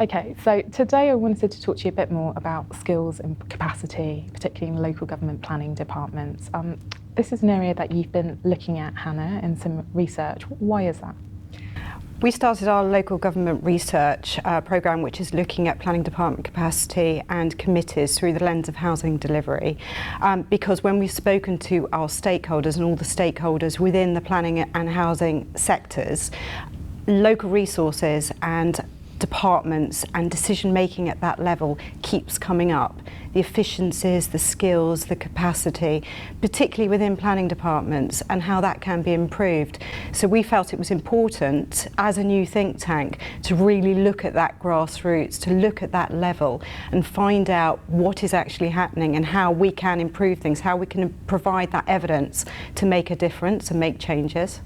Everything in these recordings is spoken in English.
Okay, so today I wanted to talk to you a bit more about skills and capacity, particularly in local government planning departments. This is an area that you've been looking at, Hannah, in some research. Why is that? We started our local government research programme, which is looking at planning department capacity and committees through the lens of housing delivery, because when we've spoken to our stakeholders and all the stakeholders within the planning and housing sectors, local resources and departments and decision making at that level keeps coming up. The efficiencies, the skills, the capacity, particularly within planning departments, and how that can be improved. So we felt it was important as a new think tank to really look at that grassroots, to look at that level and find out what is actually happening and how we can improve things, how we can provide that evidence to make a difference and make changes.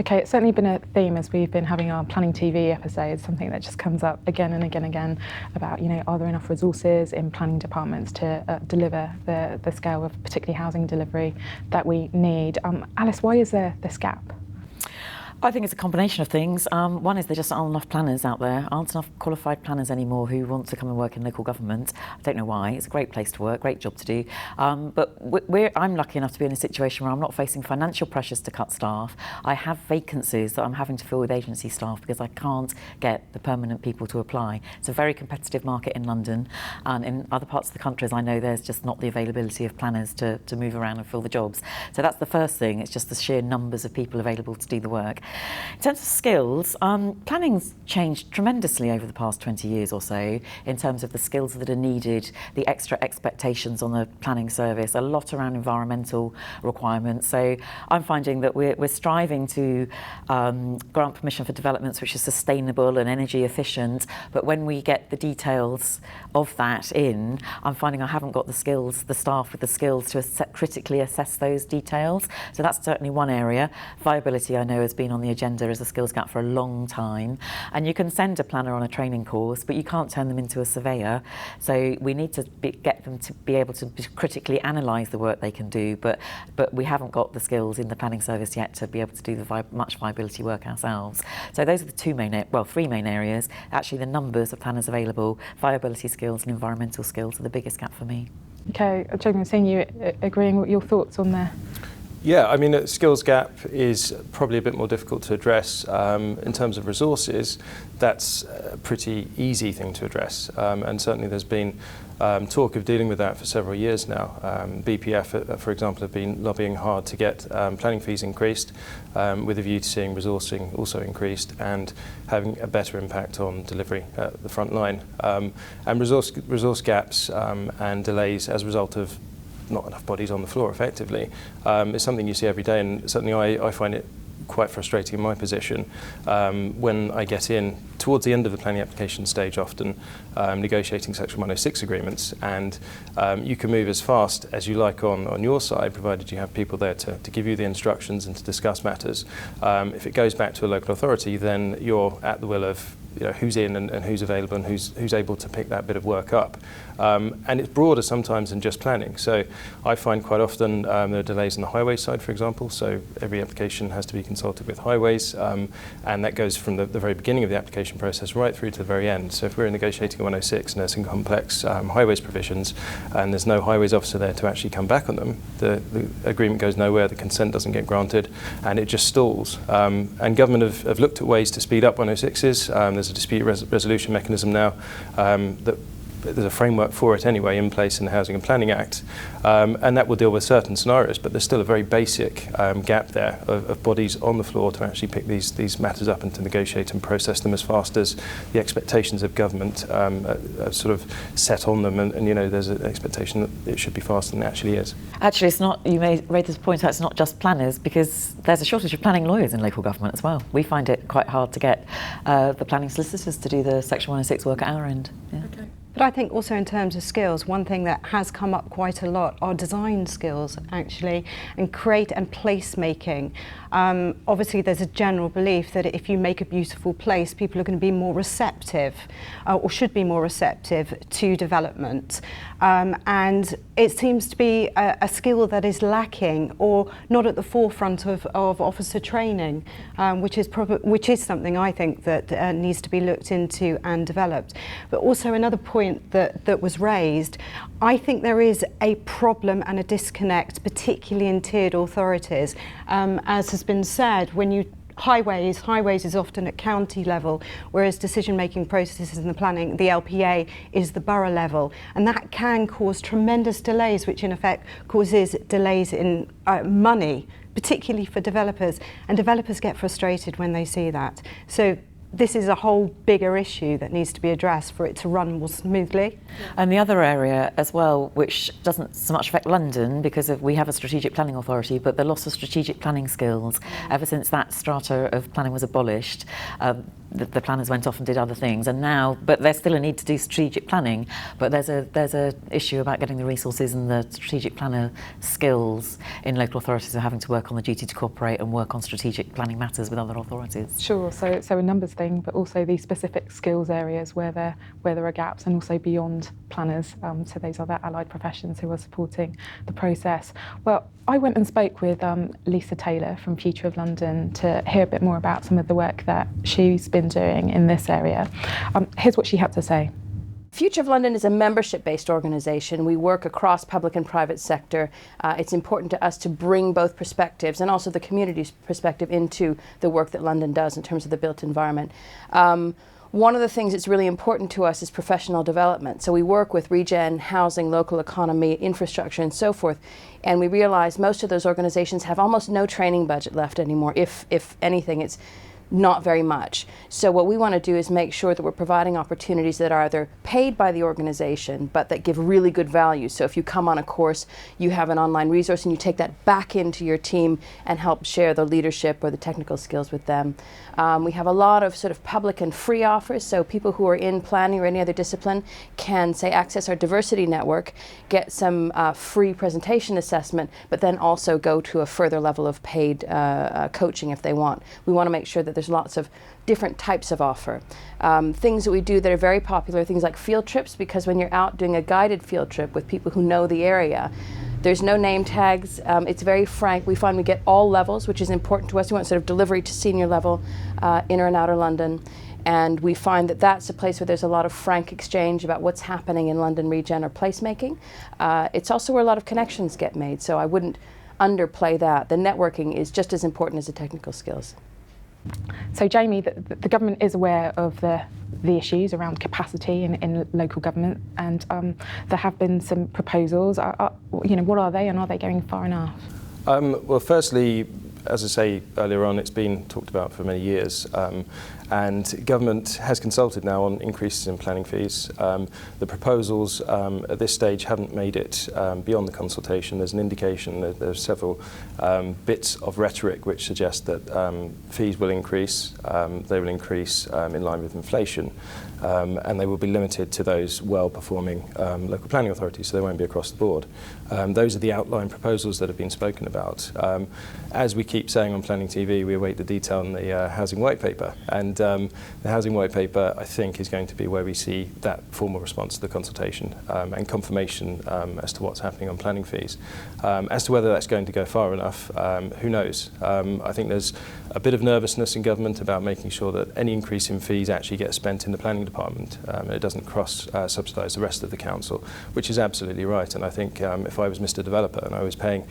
Okay, it's certainly been a theme as we've been having our Planning TV episodes, something that just comes up again and again about, are there enough resources in planning departments to deliver the scale of particularly housing delivery that we need? Alice, why is there this gap? I think it's a combination of things. One is there just aren't enough planners out there, aren't enough qualified planners anymore who want to come and work in local government. I don't know why. It's a great place to work, great job to do. But I'm lucky enough to be in a situation where I'm not facing financial pressures to cut staff. I have vacancies that I'm having to fill with agency staff because I can't get the permanent people to apply. It's a very competitive market in London, and in other parts of the country, as I know, there's just not the availability of planners to move around and fill the jobs. So that's the first thing. It's just the sheer numbers of people available to do the work. In terms of skills, planning's changed tremendously over the past 20 years or so in terms of the skills that are needed, the extra expectations on the planning service, a lot around environmental requirements. So I'm finding that we're striving to grant permission for developments which are sustainable and energy efficient, but when we get the details of that in, I'm finding I haven't got the skills, the staff with the skills to critically assess those details. So that's certainly one area. Viability, I know, has been on the agenda as a skills gap for a long time, and you can send a planner on a training course but you can't turn them into a surveyor, so we need to get them to be able to critically analyse the work they can do, but we haven't got the skills in the planning service yet to be able to do the much viability work ourselves. So those are the three main areas. Actually, the numbers of planners available, viability skills and environmental skills are the biggest gap for me. Okay, Jamie, I'm seeing you agreeing with your thoughts on there. Yeah, I mean, a skills gap is probably a bit more difficult to address. In terms of resources, that's a pretty easy thing to address. And certainly there's been talk of dealing with that for several years now. BPF, for example, have been lobbying hard to get planning fees increased with a view to seeing resourcing also increased and having a better impact on delivery at the front line. And resource gaps and delays as a result of not enough bodies on the floor effectively is something you see every day, and certainly I find it quite frustrating in my position when I get in towards the end of the planning application stage, often negotiating Section 106 agreements, and you can move as fast as you like on your side, provided you have people there to give you the instructions and to discuss matters. If it goes back to a local authority, then you're at the will of who's in and who's available and who's able to pick that bit of work up. And it's broader sometimes than just planning. So I find quite often there are delays on the highway side, for example. So every application has to be consulted with highways, and that goes from the very beginning of the application process right through to the very end. So if we're negotiating a 106 and there's some complex highways provisions and there's no highways officer there to actually come back on them, the agreement goes nowhere, the consent doesn't get granted, and it just stalls. And government have looked at ways to speed up 106s. There's a dispute resolution mechanism now that there's a framework for it anyway in place in the Housing and Planning Act, and that will deal with certain scenarios, but there's still a very basic gap there of bodies on the floor to actually pick these matters up and to negotiate and process them as fast as the expectations of government are sort of set on them, and there's an expectation that it should be faster than it actually is. Actually, it's not, you may raise this point out, it's not just planners, because there's a shortage of planning lawyers in local government as well. We find it quite hard to get the planning solicitors to do the Section 106 work at our end. Yeah. Okay. But I think also in terms of skills, one thing that has come up quite a lot are design skills actually, and create and place making. Obviously there's a general belief that if you make a beautiful place, people are going to be more receptive or should be more receptive to development. And it seems to be a skill that is lacking or not at the forefront of officer training, which is something I think that needs to be looked into and developed. But also another point that was raised, I think there is a problem and a disconnect, particularly in tiered authorities. As has been said, when you highways is often at county level, whereas decision-making processes in the planning, the LPA, is the borough level. And that can cause tremendous delays, which in effect causes delays in money, particularly for developers. And developers get frustrated when they see that. So this is a whole bigger issue that needs to be addressed for it to run more smoothly. And the other area as well, which doesn't so much affect London because we have a strategic planning authority, but the loss of strategic planning skills ever since that strata of planning was abolished. The planners went off and did other things, and now, but there's still a need to do strategic planning, but there's a issue about getting the resources and the strategic planner skills in local authorities are having to work on the duty to cooperate and work on strategic planning matters with other authorities. Sure, so a numbers thing, but also these specific skills areas where there are gaps, and also beyond planners, so those other allied professions who are supporting the process. Well, I went and spoke with Lisa Taylor from Future of London to hear a bit more about some of the work that she's been doing in this area. Here's what she had to say. Future of London is a membership-based organisation. We work across public and private sector. It's important to us to bring both perspectives and also the community's perspective into the work that London does in terms of the built environment. One of the things that's really important to us is professional development. So we work with regen, housing, local economy, infrastructure, and so forth. And we realize most of those organizations have almost no training budget left anymore. If anything, it's not very much. So what we want to do is make sure that we're providing opportunities that are either paid by the organization but that give really good value. So if you come on a course, you have an online resource and you take that back into your team and help share the leadership or the technical skills with them. We have a lot of sort of public and free offers, so people who are in planning or any other discipline can, say, access our diversity network, get some free presentation assessment, but then also go to a further level of paid coaching if they want. We want to make sure that there's lots of different types of offer. Things that we do that are very popular, things like field trips, because when you're out doing a guided field trip with people who know the area, there's no name tags, it's very frank. We find we get all levels, which is important to us. We want sort of delivery to senior level, inner and outer London. And we find that that's a place where there's a lot of frank exchange about what's happening in London regen or placemaking. It's also where a lot of connections get made, so I wouldn't underplay that. The networking is just as important as the technical skills. So Jamie, the government is aware of the issues around capacity in local government, and there have been some proposals. What are they, and are they going far enough? Well, firstly, as I say earlier on, it's been talked about for many years, and government has consulted now on increases in planning fees. The proposals at this stage haven't made it beyond the consultation. There's an indication that there's several bits of rhetoric which suggest that fees will increase. They will increase in line with inflation, and they will be limited to those well-performing local planning authorities, so they won't be across the board. Those are the outline proposals that have been spoken about. As we keep saying on Planning TV, we await the detail in the Housing White Paper, and the Housing White Paper, I think, is going to be where we see that formal response to the consultation and confirmation as to what's happening on planning fees. As to whether that's going to go far enough, who knows? I think there's a bit of nervousness in government about making sure that any increase in fees actually gets spent in the planning department and it doesn't cross-subsidise the rest of the council, which is absolutely right. And I think if I was Mr. Developer and I was paying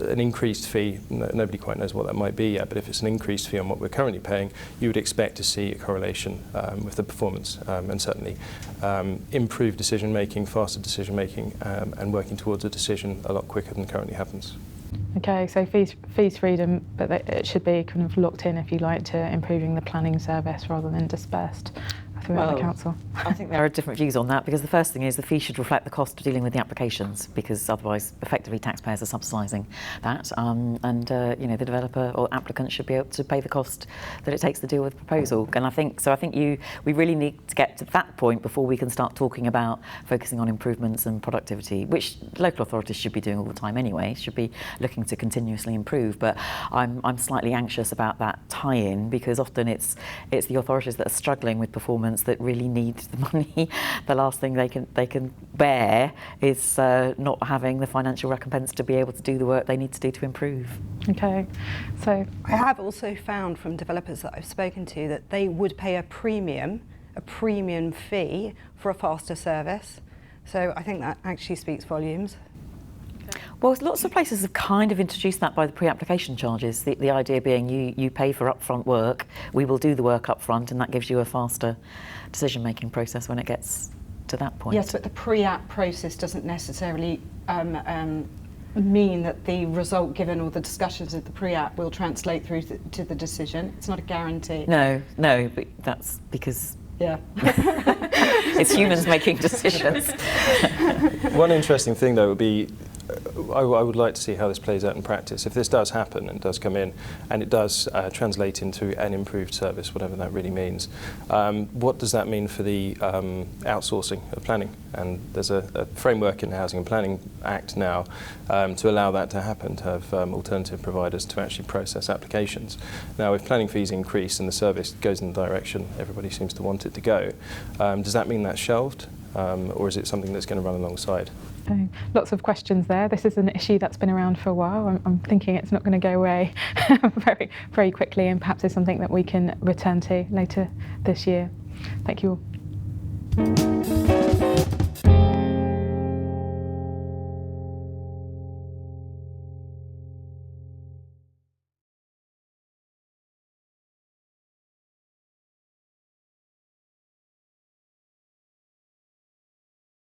an increased fee, nobody quite knows what that might be yet, but if it's an increased fee on what we're currently paying, you would expect to see a correlation with the performance and certainly improved decision making, faster decision making, and working towards a decision a lot quicker than currently happens. Okay, so fees freedom, but it should be kind of locked in, if you like, to improving the planning service rather than dispersed. I throughout the council? I think there are different views on that, because the first thing is the fee should reflect the cost of dealing with the applications, because otherwise effectively taxpayers are subsidising that, and you know, the developer or applicant should be able to pay the cost that it takes to deal with the proposal. And I think we really need to get to that point before we can start talking about focusing on improvements and productivity, which local authorities should be doing all the time anyway, should be looking to continuously improve. But I'm slightly anxious about that tie-in, because often it's the authorities that are struggling with performance that really need the money. The last thing they can bear is not having the financial recompense to be able to do the work they need to do to improve. Okay, so I have also found from developers that I've spoken to that they would pay a premium fee for a faster service. So I think that actually speaks volumes. Well, lots of places have kind of introduced that by the pre-application charges. The idea being you pay for upfront work, we will do the work up front, and that gives you a faster decision-making process when it gets to that point. Yes, but the pre-app process doesn't necessarily mean that the result given or the discussions of the pre-app will translate through to the decision. It's not a guarantee. No, but that's because yeah, it's humans making decisions. One interesting thing, though, would be I would like to see how this plays out in practice. If this does happen and does come in, and it does translate into an improved service, whatever that really means, what does that mean for the outsourcing of planning? And there's a framework in the Housing and Planning Act now to allow that to happen, to have alternative providers to actually process applications. Now, if planning fees increase and the service goes in the direction everybody seems to want it to go, does that mean that's shelved, or is it something that's going to run alongside? Lots of questions there. This is an issue that's been around for a while. I'm thinking it's not going to go away very, very quickly, and perhaps it's something that we can return to later this year. Thank you all.